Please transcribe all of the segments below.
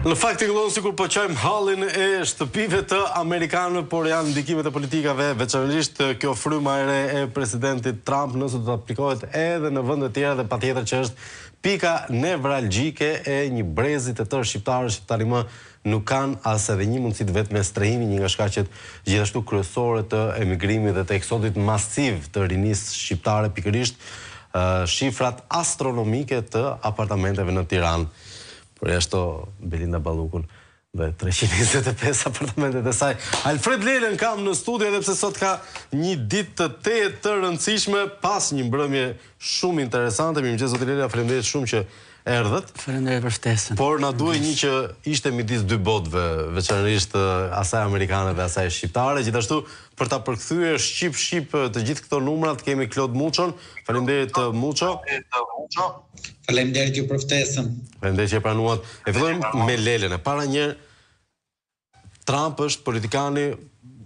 Në fakt i këllon sikur po qajmë hallin e shtëpive të Amerikanëve, por janë ndikimet e politikave, veçanërisht kjo fryma e re e presidentit Trump, nëse do të aplikohet edhe në vende të tjera, dhe patjetër që është pika nevralgjike e një brezi të tërë shqiptarë. Shqiptari më nuk kanë as edhe një mundësi të vetë me strehimi, një nga shkaqet gjithashtu kryesore të emigrimit dhe të eksodit masiv të rinisë shqiptare, pikërisht shifrat astronomike të apartamenteve në Tiranë. Por jashtë Belinda Ballukun dhe 325 apartamentet e saj. Alfred Lelen kam në studio, edhe pse sot ka një ditë të rëndësishme pas një mbrëmje shumë interesante. Mirëmëngjes zoti Lela, faleminderit shumë që erdhët. Faleminderit për ftesën. Por na duhej një që ishte midis dy botëve, veçanërisht asaj amerikane dhe asaj shqiptare. Gjithashtu për ta përkthyer shqip të gjithë këto numrat kemi Klod Muçon. Faleminderit Muço. Faleminderit ju për ftesën. Faleminderit që e pranuat. E fillojmë me Lelen. Para një, Trump është politikani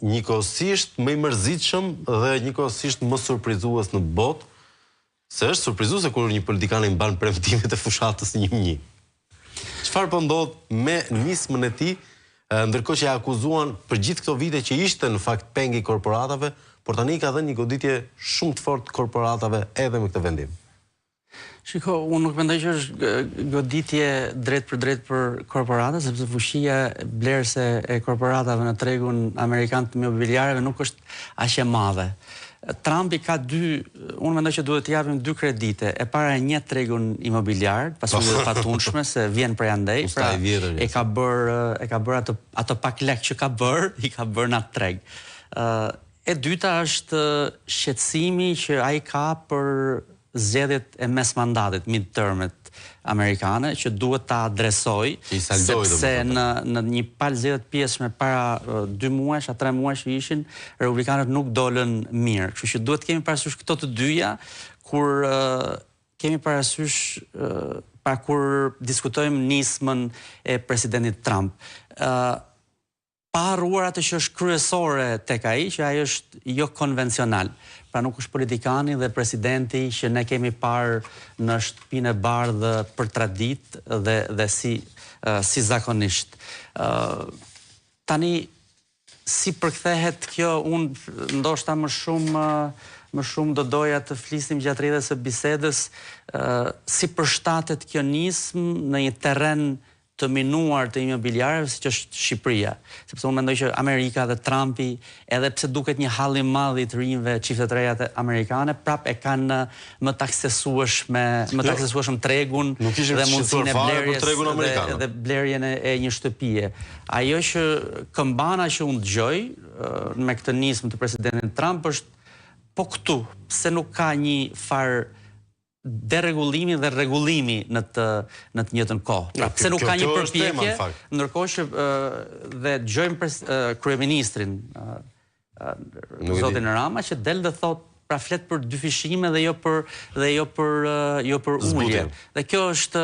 njëkohësisht më i mërzitshëm dhe njëkohësisht më surprizues në botë. Se është surprizuese kur një politikan i mban premtimet e fushatës 1-1. Çfarë po ndodh me nismën e tij, ndërkohë që e akuzuan për gjithë këto vite që ishte në fakt pengi korporatave, por tani ka dhënë një goditje shumë të fortë korporatave edhe me këtë vendim. Shiko, unë nuk mendoj që është goditje drejt për korporatat, sepse fushia blerëse e korporatave në tregun amerikan të mobiliareve nuk është aq e madhe. Trumpi ka unë mendoj që duhet t'i japim dy kredite. E para një tregun imobiliar, pasurinë të patunshme se vjen prej andej, pra e ka bërë ato pak lek që ka bërë, i ka bërë në atë treg. E dyta është shqetësimi që ai ka për zgjedhjet e mesmandatit, midtermet amerikane, që duhet ta adresoj, sepse në një palë zgjedhje të pjesshme para 2 muajsh, 3 muajsh që ishin, republikanët nuk dolën mirë. Kështu që duhet kemi parasysh këto të dyja kur kemi parasysh kur diskutojmë nismën e presidentit Trump. Pa harruar atë që është kryesore tek ai, që ai është jo konvencional. Pra nuk është politikani dhe presidenti që ne kemi parë në shtëpinë e bardhë për tradit dhe si zakonisht. Tani, si përkthehet kjo, unë ndoshta më shumë do doja të flisnim gjatë rrjedhës së bisedës, si përshtatet kjo nismë në një terren të minuar të imobiliarëve siç është Shqipëria. Sepse unë mendoj që Amerika dhe Trumpi, edhe pse duket një halli i madh i të rinjve çifte të reja amerikane, prap e kanë më taksesueshëm tregun dhe mundësinë e blerjes dhe blerjen e një shtëpie. Ajo që këmbana që unë dëgjoj me këtë nismë të presidentit Trump është po këtu, pse nuk ka një farë deregullimi dhe rregullimi në të njëjtën kohë. Pra, pse nuk ka një përpjekje, ndërkohë që dhe dëgjojmë kryeministrin zotin Rama që del dhe thotë, pra flet për dyfishime dhe jo për ulje. Dhe kjo është,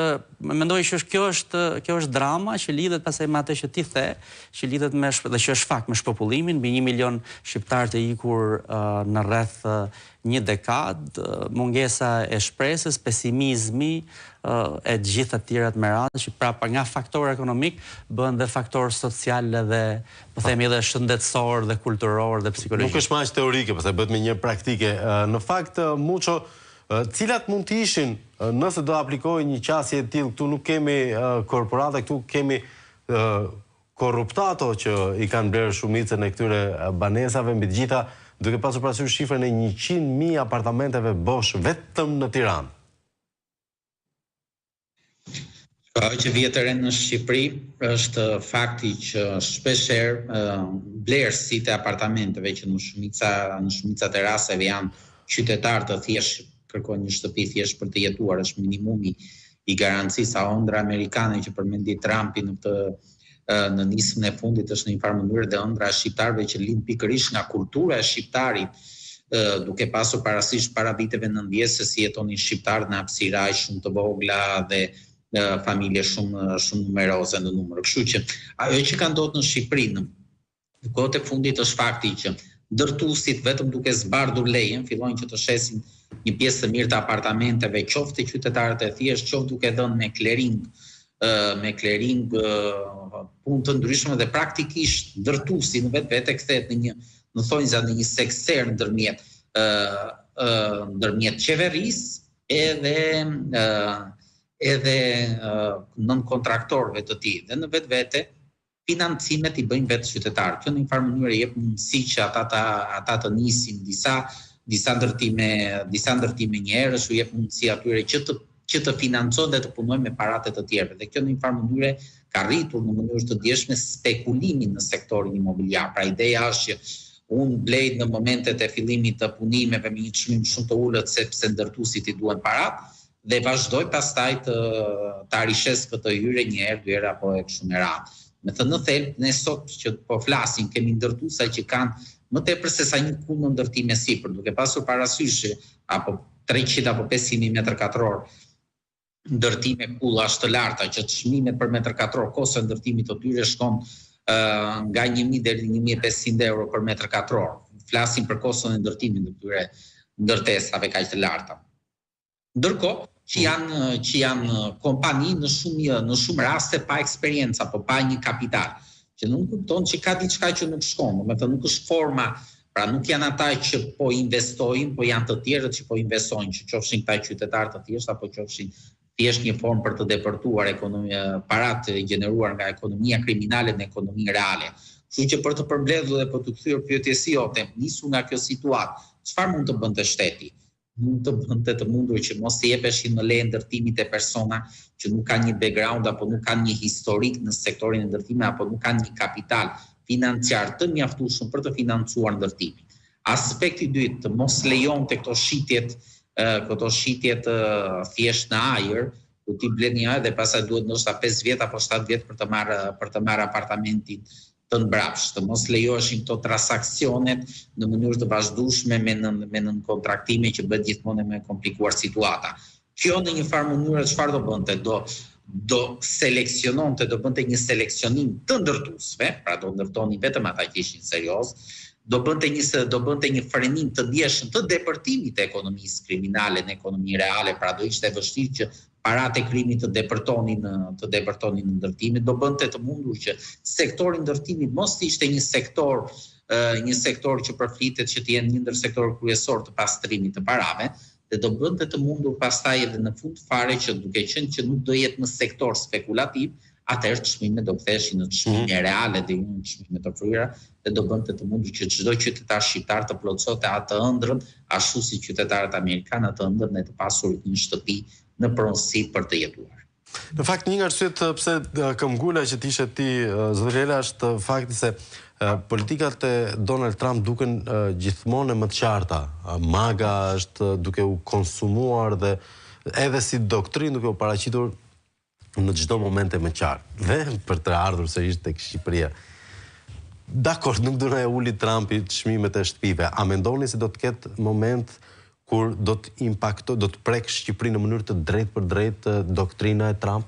mendoj që kjo është drama që lidhet pastaj me atë që ti the, që lidhet me dhe që është fakt me shpopullimin, mbi 1 milion shqiptar të ikur në rreth një dekad, mungesa e shpresës, pesimizmi e gjitha të tjerat me radhë, që prapa nga faktor ekonomik bëhen dhe faktor social dhe po themi edhe shëndetësor dhe kulturor dhe psikologjik. Nuk është më aq teorike, pastaj bëhet me një praktike. Në fakt, Muço, cilat mund të ishin nëse do aplikojë një qasje e tillë? Këtu nuk kemi korporate, këtu kemi korruptato që i kanë blerë shumicën e këtyre banesave, mbi të gjitha duke pasur parasysh shifrën e 100.000 apartamenteve bosh vetëm në Tiranë. Ajo që vjen të rend në Shqipëri është fakti që shpeshherë blerësit e apartamenteve që në shumica të rasteve janë qytetarë të thjesht, kërkojnë një shtëpi thjesht për të jetuar, është minimumi i garancisë. Ëndra amerikane që përmendi Trumpi në nismën e fundit është në një farë mënyrë dhe ëndra e shqiptarëve që lind pikërisht nga kultura e shqiptarit, duke pasur parasysh para viteve 90 se si jetonin shqiptarët në hapësira shumë të vogla dhe familje shumë numeroze në numër. Kështu që ajo që ka ndodhur në Shqipëri në kohët e fundit është fakti që ndërtuesit vetëm duke zbardhur lejen fillojnë që të shesin një pjesë të mirë të apartamenteve, qoftë qytetarët e thjeshtë, qoftë duke dhënë me clearing me clearing, punë të ndryshme dhe praktikisht ndërtuesi në vetvete kthehet në thonjza në një sekser ndërmjet qeverisë edhe nën kontraktorëve të tij dhe në vetvete financimet i bëjnë vetë qytetarët. Kjo në një farë mënyrë jep mundësi që ata të nisin disa ndërtime njerëz, u jep mundësi atyre që të financojnë dhe të punojnë me paratë të tjerëve. Dhe kjo në një farë mënyrë ka rritur në mënyrë të ndjeshme spekulimin në sektorin imobiliar. Pra ideja është që unë blej në momentet e fillimit të punimeve me një çmim shumë të ulët sepse ndërtuesit i duhen paratë dhe vazhdoj pastaj të rishes këtë hyre një herë, dy herë apo e kështu me radhë. Me të në thelb, ne sot që po flasim, kemi ndërtuesa që kanë më tepër se sa një kund në ndërtime sipër, duke pasur parasysh apo 300 apo 500 metër katror ndërtime kullash të larta, që çmimet për metër katror, kosto e ndërtimit të tyre shkon nga 1.000 deri në 1.500 euro për metër katror. Flasim për koston e ndërtimit të tyre ndërtesave kaq të larta. Ndërkohë që janë kompani në shumë raste pa eksperiencë apo pa një kapital, që nuk kupton që ka diçka që nuk shkon, do të thonë nuk është forma, pra nuk janë ata që po investojnë, po janë të tjerët që po investojnë, që qofshin këta qytetarë të thjeshtë apo qofshin thjesht një formë për të depërtuar paratë gjeneruar nga ekonomia kriminale në ekonomi reale. Kështu që për të përmbledhur dhe për të kthyer pyetjes jote, nisu nga kjo situatë, çfarë mund të bënte shteti? Mund të bënte të mundur që mos të jepeshin në leje ndërtimit e persona që nuk kanë një background apo nuk kanë një historik në sektorin e ndërtimit apo nuk kanë një kapital financiar të mjaftueshëm për të financuar ndërtimin. Aspekti i dytë, të mos lejonte këto shitjet thjesht në ajër, ku ti blen një ajër dhe pastaj duhet ndoshta 5 vjet apo 7 vjet për të marrë apartamentin të mbrapsht, të mos lejoheshin këto transaksionet në mënyrë të vazhdueshme me nën kontraktime që bëhet gjithmonë më e komplikuar situata. Kjo në një farë mënyrë çfarë do bënte? Do seleksiononte, do bënte një seleksionim të ndërtuesve, pra do ndërtonin vetëm ata që ishin serioz, do bënte një frenim të ndjeshëm të depërtimit të ekonomisë kriminale në ekonomi reale, pra do ishte vështirë që paratë e krimit të depërtonin në ndërtimit, do bënte të mundur që sektori i ndërtimit mos të ishte një sektor që përflitet që të jenë një ndër sektorët kryesor të pastrimit të parave, dhe do bënte të mundur pastaj edhe në fund fare që duke qenë që nuk do jetë në sektor spekulativ, atëherë çmimet do ktheheshin në çmime reale dhe jo në çmime të fryera, dhe do bënte të mundur që çdo qytetar shqiptar të plotësonte atë ëndrrën, ashtu si qytetarët amerikanë atë ëndrrën e të pasurit një shtëpi në pronësi për të jetuar. Në fakt, një nga arsyet pse këmbgula që tishe ti, zotëri Ela, është fakti se politikat e Donald Trump duken gjithmonë më të qarta. MAGA është duke u konsumuar dhe edhe si doktrinë duke u paraqitur në çdo moment e më qartë. Dhe për të ardhur sërish tek Shqipëria. Dakor, nuk do na e uli Trumpi çmimet e shtëpive. A mendoni se do të ketë moment kur do të prek Shqipërinë në mënyrë të drejtë për drejtë doktrina e Trump?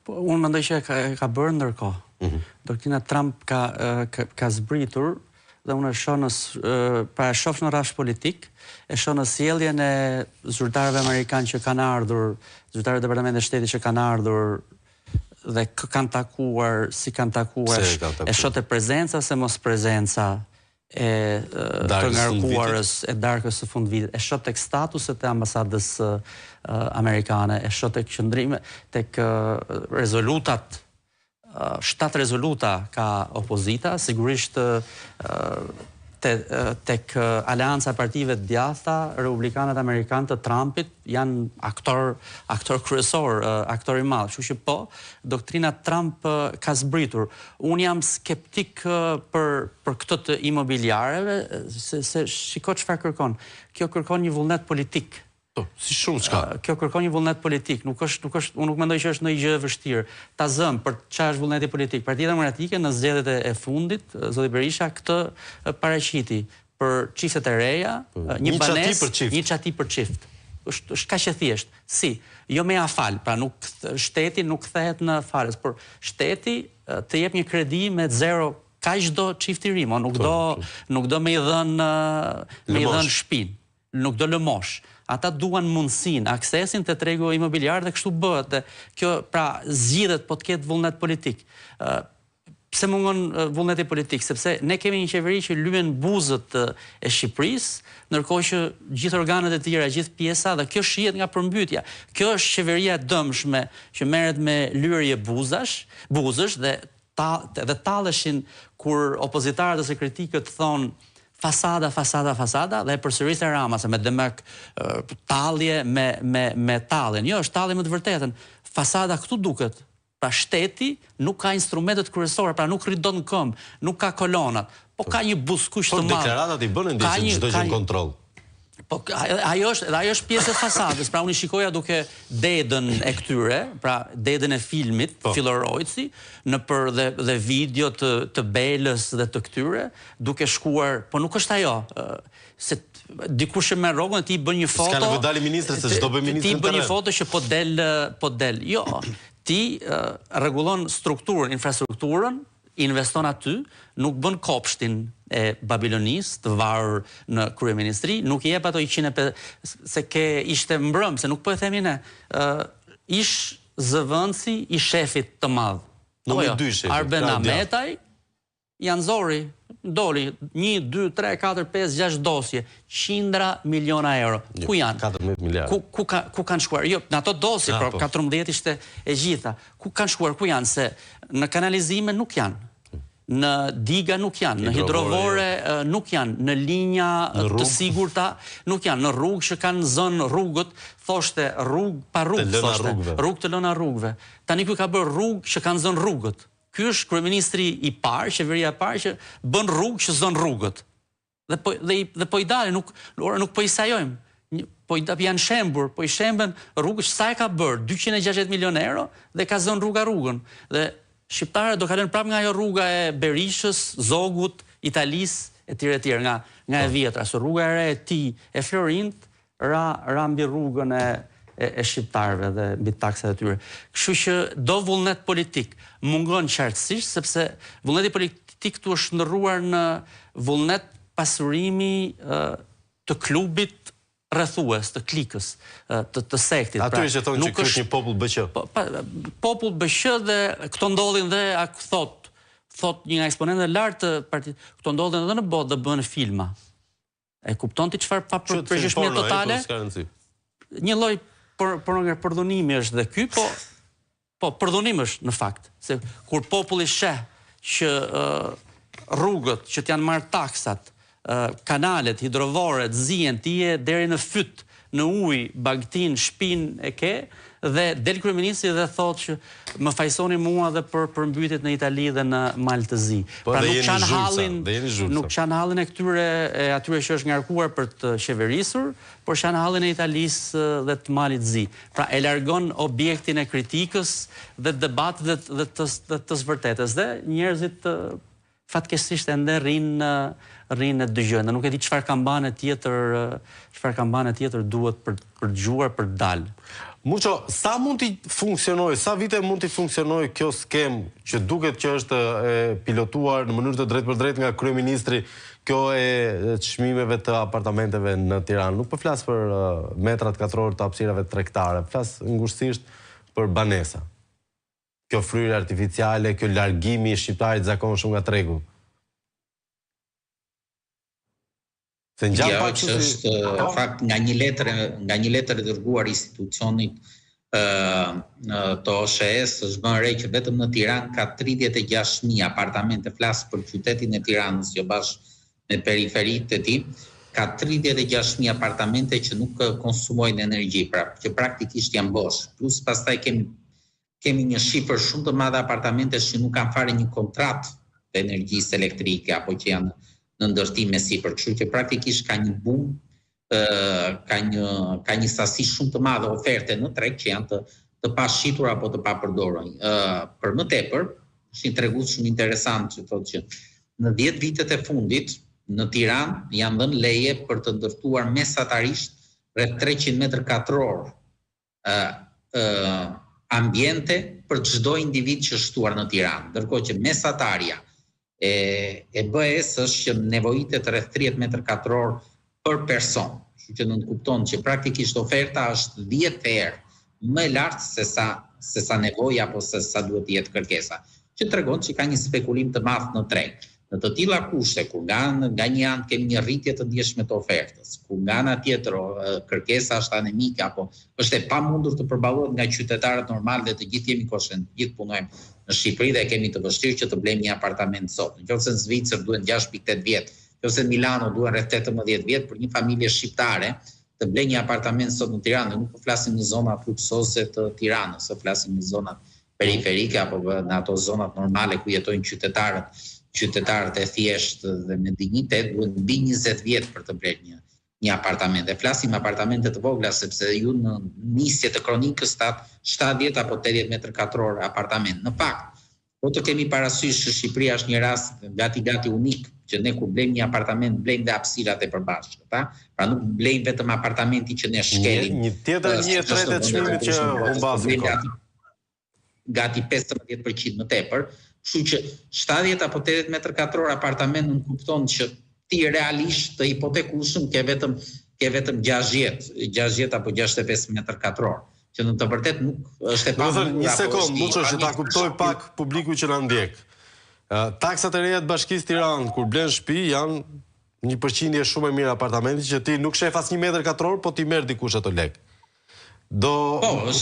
Po, unë mendoj që ka bërë ndërkohë. Doktrina Trump ka zbritur dhe unë e shoh në rrafsh politik, e shoh në sjelljen e zyrtarëve amerikanë që kanë ardhur, zyrtarëve e Departamentit të Shtetit që kanë ardhur dhe kanë takuar, si kanë takuar, e shoh te prezenca se mos prezenca e të ngarkuarës e darkës së fundvitit, e shoh tek statuset e ambasadës amerikane, e shoh tek qëndrime, tek rezolutat, 7 rezoluta ka opozita, sigurisht tek aleanca partive të djathta, republikanët amerikanë të Trumpit janë aktor kryesor, aktor i madh. Kështu që po, doktrina Trump ka zbritur. Unë jam skeptik për këtë të imobiliareve, se shiko çfarë kërkon. Kjo kërkon një vullnet politik. Si shumë çka. Kjo kërkon një vullnet politik, unë nuk mendoj që është ndonjë gjë e vështirë. Ta zëm për çfarë është vullneti politik. Partia Demokratike në zgjedhjet e fundit, zoti Berisha këtë paraqiti për çiftet e reja, një banesë, një çati për çift. Është kaq e thjeshtë. Si, jo me afal, pra shteti nuk kthehet në fales, por shteti të jep një kredi me zero kaq do çifti ri, nuk do me i dhën shtëpinë, nuk do lëmosh. ata duan mundësin, aksesin të tregu imobiliar dhe kështu bëhet. Dhe kjo pra zgjidhet po të ketë vullnet politik. Pse mungon vullneti politik? Sepse ne kemi një qeveri që lyen buzët e Shqipërisë, ndërkohë që gjithë organet e tjera, gjithë pjesa, dhe kjo shihet nga përmbytja. Kjo është qeveria e dëmshme që merret me lyerje buzësh dhe talleshin kur opozitarët ose kritikët thonë fasada dhe e përsërisë Rama se me dëmek tallje me talljen. Jo, është tallje më të vërtetën. Fasada këtu duket. Pra shteti nuk ka instrumentet kryesore, pra nuk rridon këmbë, nuk ka kolonat, po ka një buzëkush të madh. Po deklaratat I bënë ndihmë çdo gjë në kontroll. Po ajo është pjesë e fasadës, pra unë shikoja duke dedën e këtyre, pra dedën e filmit, Fillorojci, nëpër dhe video të Belës dhe të këtyre, duke shkuar, po nuk është ajo, se dikush e merr rrogën, ti bën një foto. S'ka nevojë dali ministri se çdo bëj ministri. Ti bën një foto që po del. Jo, ti rregullon strukturën, infrastrukturën, investon aty, nuk bën kopshtin e Babilonisë të varur në kryeministri, nuk I jep ato 150 se ishte mbrëm, se nuk po e themi ne. Ish zëvendësi I shefit të madh. Numri 2 shefi. Arben Ahmetaj janë zori, doli 1, 2, 3, 4, 5, 6 dosje, 100 miliona euro. Ku janë? 14 miliardë. Ku kanë shkuar? Jo, në ato dosje, 14 ishte e gjitha. Ku kanë shkuar? Ku janë? Se në kanalizime nuk janë. Në diga nuk janë, në hidrovore nuk janë, në linja të sigurta nuk janë, në rrugë që kanë zënë rrugët, thoshte rrugë pa rrugë, thoshte rrugë të lëna rrugëve. Tani ky ka bërë rrugë që kanë zënë rrugët. Ky është kryeministri I parë, qeveria e parë që bën rrugë që zën rrugët. Dhe po I dalin, nuk po I sajojmë. Po janë shembur, po I shemben rrugë që sa e ka bërë, 260 milion euro dhe ka zën rrugën. Dhe shqiptarët do kalojnë prapë nga ajo rruga e Berishës, Zogut, Italisë e tjerë nga e vjetra. So rruga e re e Tij e Florint ra mbi rrugën e shqiptarëve dhe mbi taksat e tyre. Kështu që do vullnet politik mungon qartësisht sepse vullneti politik këtu është ndërruar në vullnet pasurimi të klubit rrethues, të klikës, të sektit. Aty që thonë që është një popull BQ. Popull BQ dhe këto ndodhin dhe thot një nga eksponentëve lartë të partit, këto ndodhin edhe në botë dhe bën filma. E kupton ti çfarë përgjithshmëria totale? Një lloj përdhunimi është dhe ky, po përdhunim është në fakt, se kur populli sheh që rrugët që t'janë marrë taksat, kanalet, hidrovoret, zihen, tije deri në fyt, në ujë, bagtin, shpinë e ke, dhe del kryeministri dhe thotë që më fajsoni mua dhe për përmbytjet në Itali dhe në Maltëzi. Pra nuk qanë hallin e këtyre atyre që është ngarkuar për të qeverisur, por qanë hallin e Italisë dhe të Maltëzi. Pra e largon objektin e kritikës dhe debatit dhe të zvërtetës. Dhe njerëzit fatkeqësisht ende rrinë dëgjojnë. Nuk e di çfarë kampane tjetër duhet për dëgjuar për dalë. Muço, sa mund t'i funksionoj, sa vite mund t'i funksionoj kjo skem që duket që është pilotuar në mënyrë të drejtpërdrejtë nga kryeministri, kjo e çmimeve të apartamenteve në Tiranë. Nuk po flas për metrat katror të hapësirave tregtare, flas ngushësisht për banesa. Kjo fryrje artificiale, kjo largimi I shqiptarit zakonshëm nga tregu. Ja, që është fakt nga një letër e dërguar institucionit të OSHE-s, është bën re që vetëm në Tiranë ka 36.000 apartamente, flas për qytetin e Tiranës, jo bashkë me periferitë e tij, ka 36.000 apartamente që nuk konsumojnë energji, pra që praktikisht janë bosh. Plus pastaj kemi një shifër shumë të madhe apartamente që nuk kanë fare një kontratë të energjisë elektrike apo që janë në ndërtim me sipër, kështu që praktikisht ka një boom, ka një sasi shumë të madhe oferte në treg që janë të pashitur apo të papërdorur. Për më tepër, është një tregues shumë interesant që thotë që në 10 vitet e fundit në Tiranë janë dhënë leje për të ndërtuar mesatarisht rreth 300 metër katror ambiente për çdo individ që është shtuar në Tiranë, ndërkohë që mesatarja e BE-s është që nevojitet rreth 30 metër katror për person. Kështu që nënt kupton që praktikisht oferta është 10 herë më e lartë se sa nevoja apo se sa duhet të jetë kërkesa, që tregon që ka një spekulim të madh në treg. Në të tilla kushte, kur nga një anë kemi një rritje të ndjeshme të ofertës, kur nga ana tjetër kërkesa është anemike apo është e pamundur të përballohet nga qytetarët normal dhe të gjithë jemi koshën, gjithë punojmë në Shqipëri dhe kemi të vështirë që të blejmë një apartament sot. Nëse në Zvicër duhen 6.8 vjet, nëse në Milano duhen rreth 18 vjet për një familje shqiptare të blejë një apartament sot në Tiranë, nuk po flasim në zonat luksose të Tiranës, flasim në zonat periferike apo në ato zonat normale ku jetojnë qytetarët e thjeshtë dhe me dinjitet, duhet mbi 20 vjet për të blerë një apartament. Dhe flasim apartamente të vogla sepse ju në nisje të kronikës thatë 70 apo 80 metër katror apartament. Në fakt, po të kemi parasysh që Shqipëria është një rast gati unik, që ne kur blejmë një apartament blejmë dhe hapësirat e përbashkëta, pra nuk blejmë vetëm apartamenti që ne shkelim. Një tjetër 1/3 e çmimit që humbasim. Gati 15% më tepër. Kështu që 70 apo 80 metër katror apartament nuk kupton që ti realisht të hipotekueshëm ke vetëm 60 apo 65 metër katror, që në të vërtet nuk është e pamundur. Një sekond, Muço, që ta kuptoj pak publiku që na ndjek. Taksat e reja të Bashkisë Tiranë kur blen shtëpi janë një përqindje shumë e mirë apartamenti që ti nuk shef as 1 metër katror, po ti merr dikush ato lek.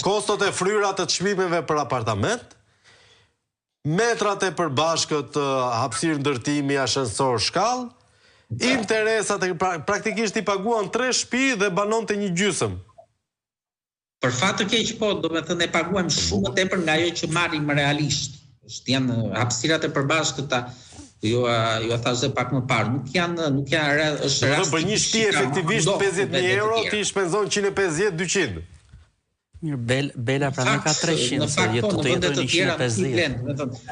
Kostot e fryra të çmimeve për apartament, metrat e përbashkët, hapësirë ndërtimi, ashensor, shkallë, interesat praktikisht i paguan 3 shtëpi dhe banonte një gjysmë. Për fat të keq, po, do me thënë e paguajmë shumë më tepër nga ajo që marrim realisht. Janë hapësirat e përbashkëta, jo thashë pak më parë, nuk janë është rast. Për një shtëpi efektivisht 50.000 euro, ti shpenzon 150-200. Mirë, Bela pra nuk ka 300, se jetë të jetojnë 150.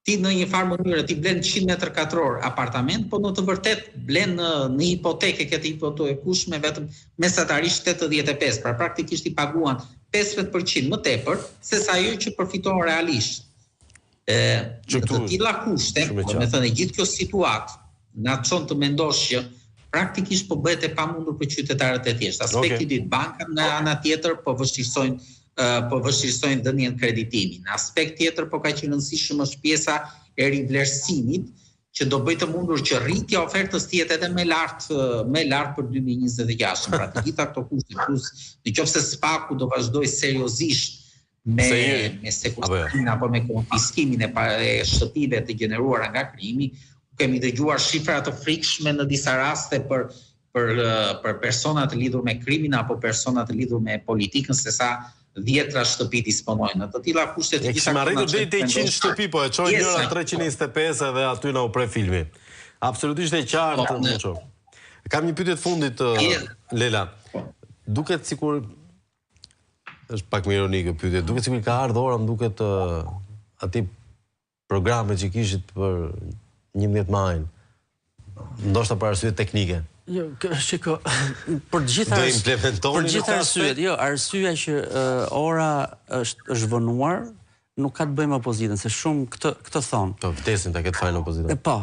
Ti në një farë mënyrë ti blen 100 metër katror apartament, po në të vërtet blen në hipoteke këtë hipotekueshme vetëm mesatarisht 85, pra praktikisht i paguan 15% më tepër se sa ajo që përfiton realisht. Në të tilla kushte, me thënë gjithë kjo situatë na çon të mendosh që praktikisht po bëhet e pamundur për qytetarët e thjeshtë. Aspekti i dytë, bankat në ana tjetër po vështirësojnë dhënien kreditimin. Në aspekt tjetër po ka qenë rëndësishme është pjesa e rivlerësimit, që do bëjë të mundur që rritja ofertës të jetë edhe më lart për 2026. Pra të gjitha këto kushte plus, nëse SPAK-u do vazhdojë seriozisht me sekuestrimin apo me konfiskimin e shëtive të gjeneruara nga krimi, kemi dëgjuar shifra të frikshme në disa raste për persona të lidhur me krimin apo persona të lidhur me politikën, se sa 10 shtëpi disponojnë. Në të tilla kushte të gjitha. Kemi arritur deri te 100 shtëpi, po e çojnë njëra 325 edhe aty na u pre filmi. Absolutisht e qartë, Muço. Kam një pyetje të fundit, Lela. Duket sikur është pak më ironike pyetje. Duket sikur ka ardhur ora, më duket aty programe që kishit për 11 majin, ndoshta për arsye teknike. Jo, shiko, për gjitha arsyet, arsyeja që ora është vënuar, nuk ka të bëjmë opozitën, se shumë këtë thonë. Po, vdesin ta ketë fajin opozita. Po,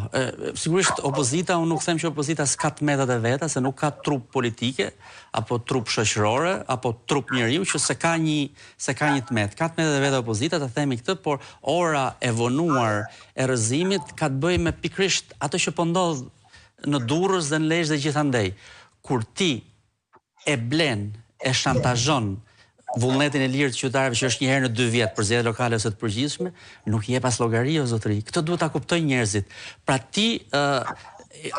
sigurisht opozita, unë nuk them që opozita s'ka të metat e veta, se nuk ka trup politike, apo trup shoqërore, apo trup njeriu që se ka një të met. Ka të metat e veta opozita, të themi këtë, por ora e vonuar e rrëzimit ka të bëjë me pikrisht ato që po ndodh në Durrës dhe në Lezhë dhe gjithandej. Kur ti e blen, e shantazhon vullnetin e lirë të qytetarëve që është një herë në 2 vjet për zgjedhje lokale ose të përgjithshme, nuk i jep as llogari o zotëri. Këtë duhet ta kuptojnë njerëzit. Pra ti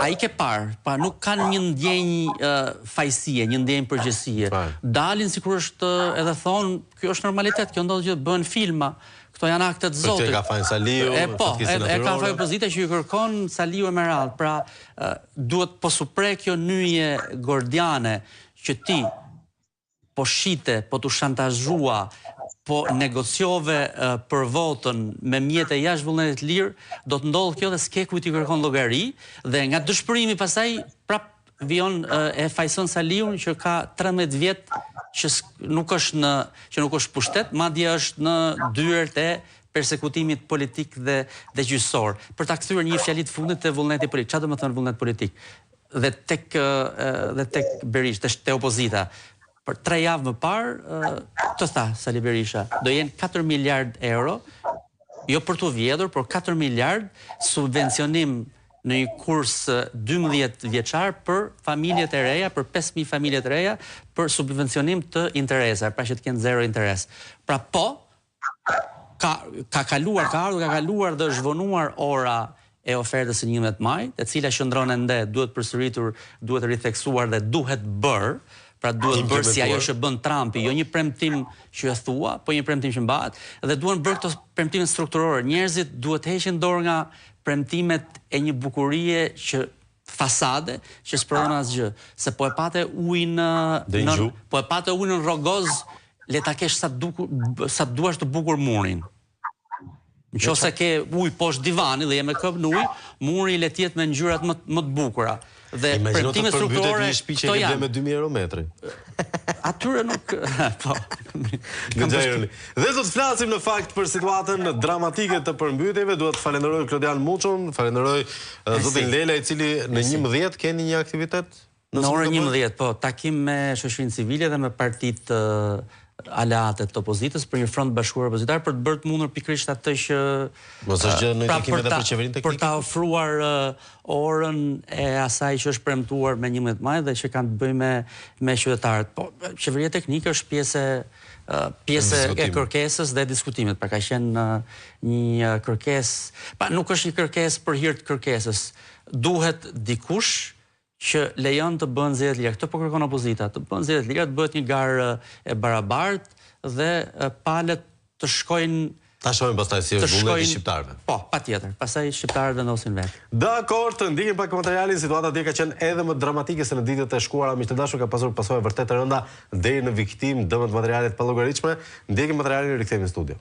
ai ke parë, pa nuk kanë një ndjenjë fajësie, një ndjenjë përgjegjësie. Dalin sikur është edhe thon, kjo është normalitet, kjo ndodh që bëhen filma. Këto janë akte të Zotit. Ka fajin Saliu, e ka fajin opozita që i kërkon Saliu e Meral. Pra duhet po supre kjo nyje gordiane që ti po shite, po t'u shantazhua, po negociove për votën me mjete jashtë vullnetit lirë, do të ndodhë kjo dhe s'ke kujt i kërkon llogari, dhe nga dëshpërimi pasaj prap vion e fajson Saliun që ka 13 vjet që nuk është pushtet, madje është në dyert e persekutimit politik dhe gjyqësor. Për ta kthyer një fjali të fundit te vullneti politik. Çfarë do të thonë vullnet politik? dhe tek Berisha, te opozita. Për 3 javë më parë, të tha Sali Berisha, do jenë 4 miliard euro, jo për të vjedhur, por 4 miliard subvencionim në një kurs 12 vjeçar për familjet e reja, për 5.000 familjet e reja, për subvencionim të interesa, pra që të kenë 0 interes. Pra ka kaluar dhe zhvonuar ora e ofertës së 11 maj, e cila qëndron ende, duhet përsëritur, duhet ritheksuar dhe duhet bërë, pra duhet bërë si ajo që bën Trumpi, jo një premtim që e thua, po një premtim që mbahet, dhe duhen bërë këto premtime strukturore. Njerëzit duhet heqin dorë nga premtimet e një bukurie që fasade, që s'prodhon asgjë, se po e pate ujin në Rogoz, le ta kesh sa duash të bukur murin. Nëse ke ujë poshtë divanit dhe je me këmbë në ujë, muri le të jetë me ngjyrat më të bukura. Dhe premtime strukturore këto janë me 2000 euro metri. Atyre nuk po. Dhe do të flasim në fakt për situatën dramatike të përmbytjeve. Dua të falenderoj Klodian Muçon, falenderoj zotin Lela, i cili në 11 keni një aktivitet në orën 11, po, takim me shoqërinë civile dhe me partitë aleate të opozitës për një front bashkuar opozitar për të bërë të mundur pikërisht atë që për ta ofruar orën e asaj që është premtuar me 11 maj dhe që kanë të bëjë me qytetarët. Po, qeveria teknike është pjesë e kërkesës dhe diskutimit, pra ka qenë një kërkesë, nuk është një kërkesë për hir të kërkesës. Duhet dikush që lejon të bën zgjedhje lira. Këtë po kërkon opozita, të bën zgjedhje lira, të bëhet një garë e barabartë dhe palët të shkojnë. Ta shohim pastaj si është vullneti i shqiptarëve. Po, patjetër. Pastaj shqiptarët vendosin vetë. Dakor, të ndiqim pak materialin, situata atje ka qenë edhe më dramatike se në ditët e shkuara, miq të dashur, ka pasur pasojë vërtet të rënda deri në viktim, dëmet materialet pa llogaritshme. Ndjekim materialin, rikthehemi në studio.